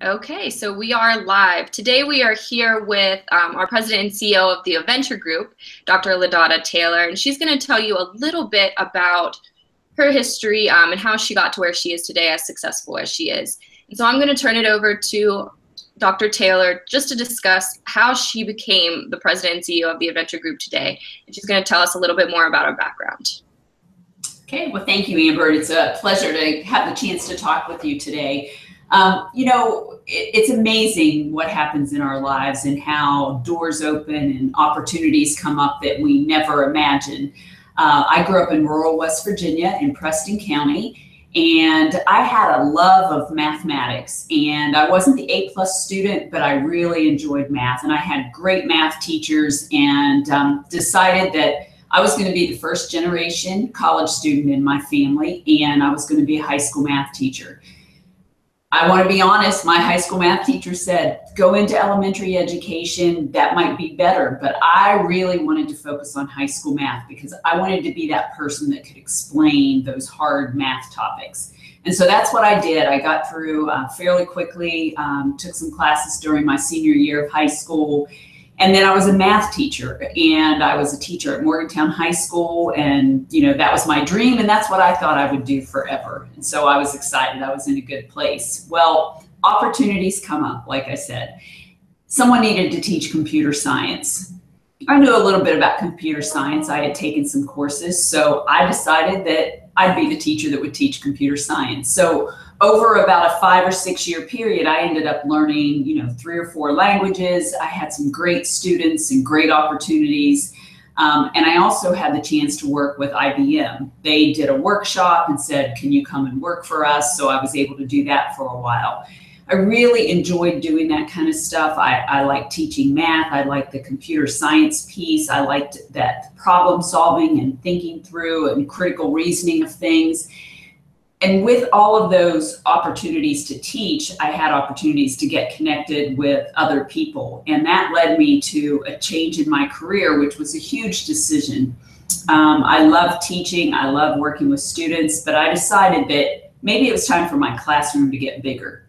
Okay, so we are live. Today we are here with our president and CEO of the Adventure Group, Dr. Lydotta Taylor, and she's going to tell you a little bit about her history and how she got to where she is today, as successful as she is. And so I'm going to turn it over to Dr. Taylor just to discuss how she became the president and CEO of the Adventure Group today. And she's going to tell us a little bit more about her background. Okay, well, thank you, Amber. It's a pleasure to have the chance to talk with you today. It's amazing what happens in our lives and how doors open and opportunities come up that we never imagined. I grew up in rural West Virginia in Preston County, and I had a love of mathematics. And I wasn't the A+ student, but I really enjoyed math. And I had great math teachers, and decided that I was going to be the first generation college student in my family, and I was going to be a high school math teacher. I want to be honest, my high school math teacher said, go into elementary education, that might be better. But I really wanted to focus on high school math because I wanted to be that person that could explain those hard math topics. And so that's what I did. I got through fairly quickly, took some classes during my senior year of high school. And then I was a math teacher, and I was a teacher at Morgantown High School, and that was my dream, and that's what I thought I would do forever. And so I was excited. I was in a good place. Well, opportunities come up, like I said. Someone needed to teach computer science. I knew a little bit about computer science. I had taken some courses, so I decided that I'd be the teacher that would teach computer science. So over about a 5 or 6 year period, I ended up learning, 3 or 4 languages. I had some great students and great opportunities. And I also had the chance to work with IBM. They did a workshop and said, can you come and work for us? So I was able to do that for a while. I really enjoyed doing that kind of stuff. I liked teaching math. I liked the computer science piece. I liked that problem solving and thinking through and critical reasoning of things. And with all of those opportunities to teach, I had opportunities to get connected with other people. And that led me to a change in my career, which was a huge decision. I love teaching. I love working with students, but I decided that maybe it was time for my classroom to get bigger.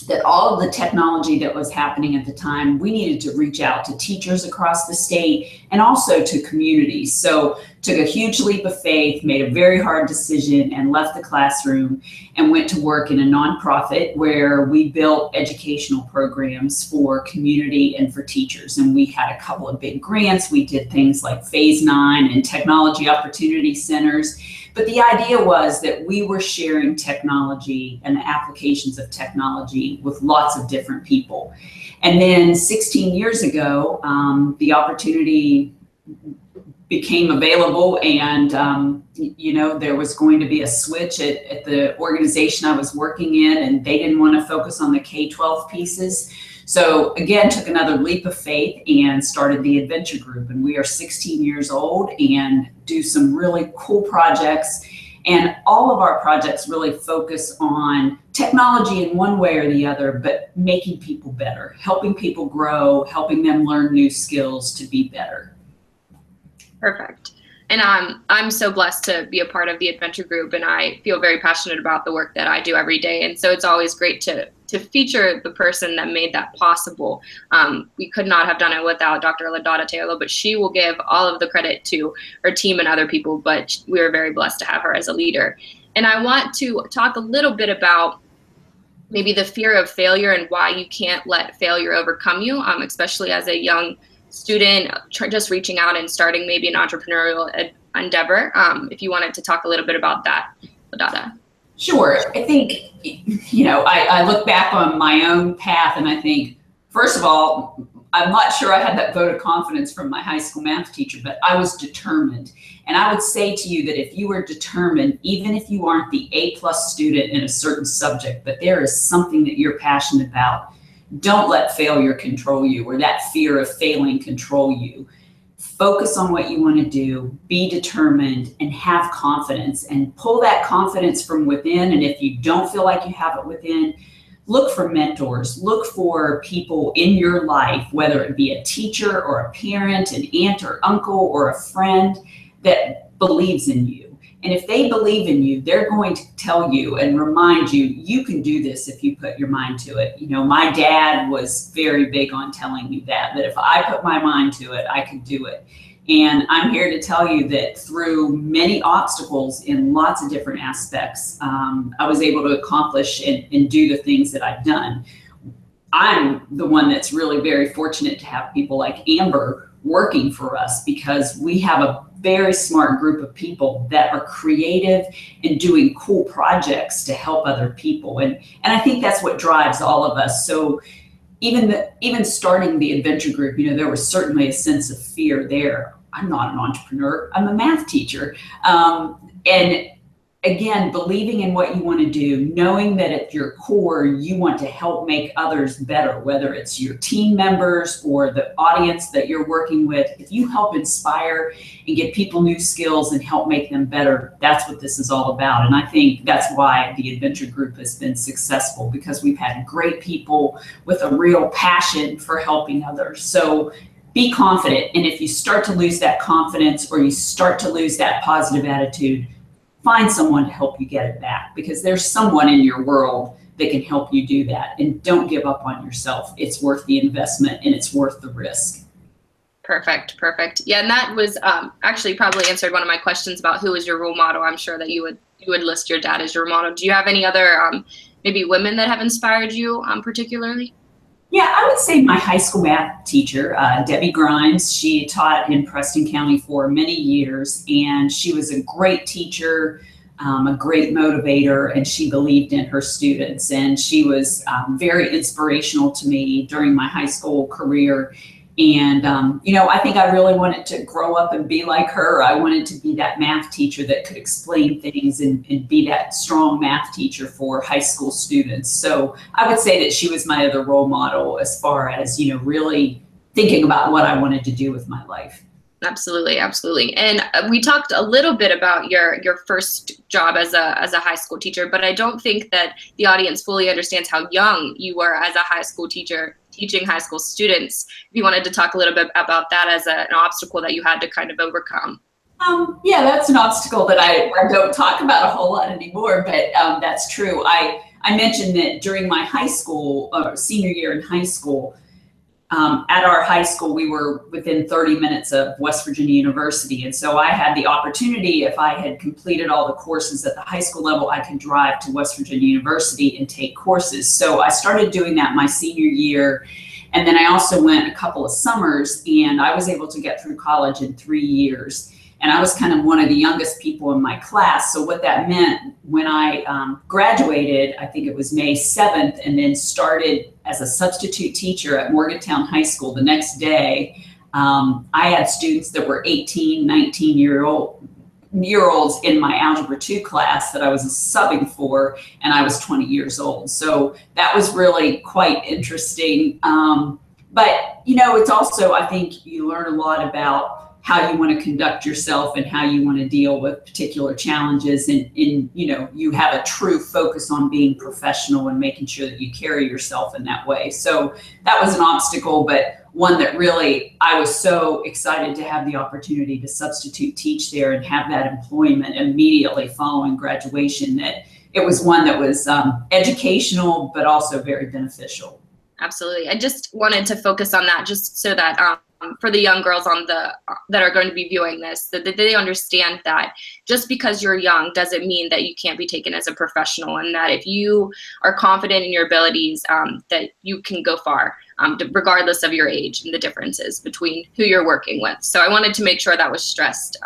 That all of the technology that was happening at the time, we needed to reach out to teachers across the state and also to communities. So took a huge leap of faith, made a very hard decision, and left the classroom and went to work in a nonprofit where we built educational programs for community and for teachers. And we had a couple of big grants. We did things like Phase 9 and technology opportunity centers. But the idea was that we were sharing technology and the applications of technology with lots of different people. And then 16 years ago, the opportunity became available, and there was going to be a switch at the organization I was working in, and they didn't want to focus on the K-12 pieces. So again, took another leap of faith and started the Adventure Group. And we are 16 years old and do some really cool projects. And all of our projects really focus on technology in one way or the other, but making people better, helping people grow, helping them learn new skills to be better. Perfect. And I'm so blessed to be a part of the Adventure Group, and I feel very passionate about the work that I do every day. And so it's always great to feature the person that made that possible. We could not have done it without Dr. Lydotta Taylor, but she will give all of the credit to her team and other people, but we are very blessed to have her as a leader. And I want to talk a little bit about maybe the fear of failure and why you can't let failure overcome you, especially as a young student just reaching out and starting maybe an entrepreneurial endeavor. If you wanted to talk a little bit about that, Lydotta. Sure. I think, I look back on my own path and I think, first of all, I'm not sure I had that vote of confidence from my high school math teacher, but I was determined. And I would say to you that if you are determined, even if you aren't the A+ student in a certain subject, but there is something that you're passionate about, don't let failure control you or that fear of failing control you. Focus on what you want to do, be determined, and have confidence, and pull that confidence from within. And if you don't feel like you have it within, look for mentors, look for people in your life, whether it be a teacher or a parent, an aunt or uncle or a friend that believes in you And if they believe in you, they're going to tell you and remind you, you can do this if you put your mind to it. You know, my dad was very big on telling me that if I put my mind to it, I could do it. And I'm here to tell you that through many obstacles in lots of different aspects, I was able to accomplish and do the things that I've done. I'm the one that's really very fortunate to have people like Amber working for us, because we have a very smart group of people that are creative and doing cool projects to help other people. And I think that's what drives all of us. So even starting the adventure group, you know, there was certainly a sense of fear there. I'm not an entrepreneur, I'm a math teacher. And again, believing in what you want to do, knowing that at your core, you want to help make others better, whether it's your team members or the audience that you're working with. If you help inspire and give people new skills and help make them better, that's what this is all about. And I think that's why the adventure group has been successful, because we've had great people with a real passion for helping others. So be confident. And if you start to lose that confidence, or you start to lose that positive attitude, find someone to help you get it back, because there's someone in your world that can help you do that. And don't give up on yourself. It's worth the investment and it's worth the risk. Perfect. Perfect. Yeah. And that was actually probably answered one of my questions about who is your role model. I'm sure that you would list your dad as your role model. Do you have any other maybe women that have inspired you particularly? Yeah, I would say my high school math teacher, Debbie Grimes. She taught in Preston County for many years, and she was a great teacher, a great motivator, and she believed in her students. And she was very inspirational to me during my high school career. And, you know, I think I really wanted to grow up and be like her. I wanted to be that math teacher that could explain things and be that strong math teacher for high school students. So I would say that she was my other role model as far as, you know, really thinking about what I wanted to do with my life. Absolutely, absolutely. And we talked a little bit about your first job as a high school teacher, but I don't think that the audience fully understands how young you were as a high school teacher teaching high school students. If you wanted to talk a little bit about that as an obstacle that you had to kind of overcome. Yeah, that's an obstacle that I don't talk about a whole lot anymore, but that's true. I mentioned that during my high school, senior year in high school, at our high school, we were within 30 minutes of West Virginia University. And so I had the opportunity, if I had completed all the courses at the high school level, I could drive to West Virginia University and take courses. So I started doing that my senior year. And then I also went a couple of summers, and I was able to get through college in 3 years. And I was kind of one of the youngest people in my class. So what that meant, when I graduated, I think it was May 7th, and then started as a substitute teacher at Morgantown High School the next day, I had students that were 18, 19-year-olds in my Algebra 2 class that I was subbing for, and I was 20 years old. So that was really quite interesting. But, you know, it's also, I think you learn a lot about how you want to conduct yourself and how you want to deal with particular challenges. And you know, you have a true focus on being professional and making sure that you carry yourself in that way. So that was an obstacle, but one that really, I was so excited to have the opportunity to substitute teach there and have that employment immediately following graduation, that it was one that was educational, but also very beneficial. Absolutely. I just wanted to focus on that just so that for the young girls that are going to be viewing this, that they understand that just because you're young doesn't mean that you can't be taken as a professional, and that if you are confident in your abilities, that you can go far, regardless of your age and the differences between who you're working with. So I wanted to make sure that was stressed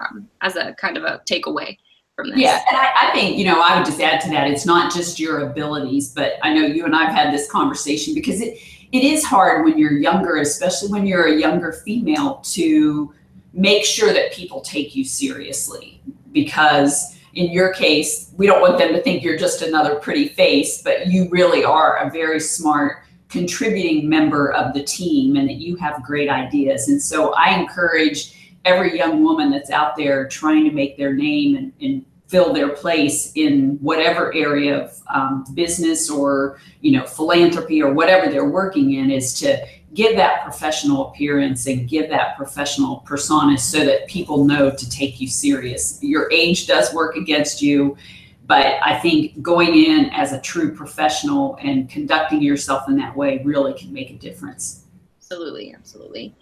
as a kind of a takeaway from this. Yeah, and I think, you know, I would just add to that, it's not just your abilities, but I know you and I've had this conversation, because it is hard when you're younger, especially when you're a younger female, to make sure that people take you seriously. Because in your case, we don't want them to think you're just another pretty face, but you really are a very smart, contributing member of the team, and that you have great ideas. And so I encourage every young woman that's out there trying to make their name and fill their place in whatever area of business or, you know, philanthropy or whatever they're working in, is to give that professional appearance and give that professional persona so that people know to take you serious. Your age does work against you, but I think going in as a true professional and conducting yourself in that way really can make a difference. Absolutely, absolutely.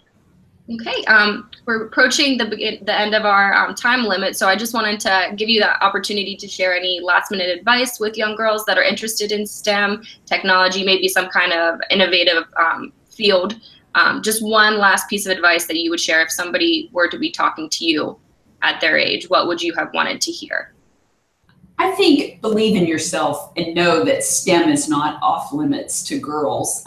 Okay, we're approaching the end of our time limit, so I just wanted to give you the opportunity to share any last-minute advice with young girls that are interested in STEM, technology, maybe some kind of innovative field. Just one last piece of advice that you would share if somebody were to be talking to you at their age. What would you have wanted to hear? I think believe in yourself and know that STEM is not off limits to girls.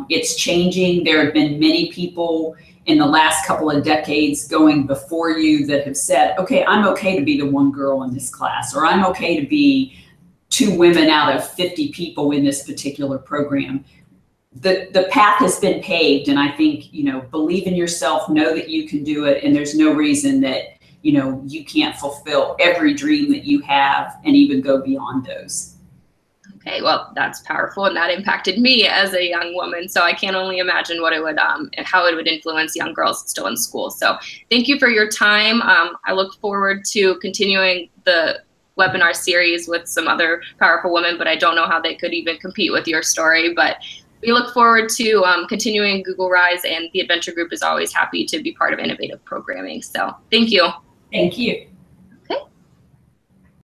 It's changing. There have been many people in the last couple of decades going before you that have said, okay, I'm okay to be the one girl in this class, or I'm okay to be 2 women out of 50 people in this particular program. The path has been paved, and I think, you know, believe in yourself, know that you can do it, and there's no reason that, you know, you can't fulfill every dream that you have and even go beyond those. Okay, well, that's powerful, and that impacted me as a young woman. So I can only imagine what it would, how it would influence young girls still in school. So thank you for your time. I look forward to continuing the webinar series with some other powerful women, but I don't know how they could even compete with your story. But we look forward to continuing Google Rise, and the Adventure Group is always happy to be part of innovative programming. So thank you. Thank you.